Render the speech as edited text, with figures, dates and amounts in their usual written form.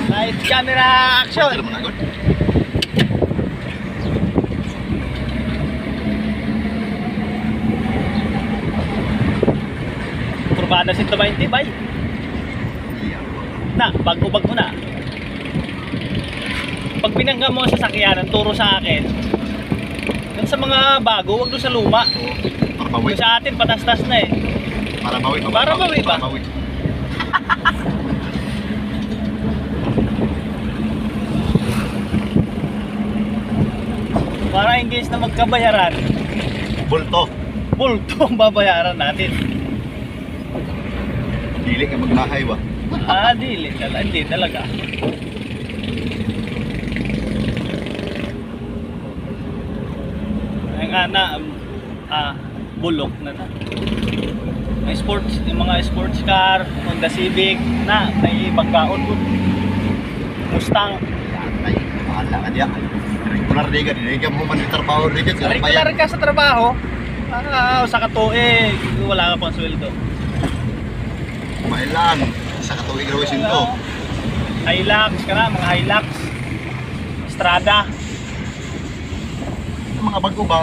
Light camera action. Pwede naman agad. Kurbada 120 bay. Na, bago-bago na. Pag binangga mo sa sakyanan, turo sa akin. Dun sa mga bago, wag doon sa luma. Para bawi. Doon sa atin, patas-tas na eh. Para bawi. Para bawi ba? Para bawi. Para in case na magkabayaran, Bulto. bulto ang babayaran natin. Dili ka maglahay ba? Hindi talaga. Ay nga na, bulok na. May sports, yung mga sports car, Honda Civic, na, may pagkaon po. Mustang. Ay, mahala ka diya. Regular di ka. Hindi ka mo man trabaho rin ka. Regular ka sa trabaho, sa katuig, wala ka pang sweldo. Mailan. Sa katuig rawis ito. Hilux ka na, mga Hilux. Strada. Mga bago ba?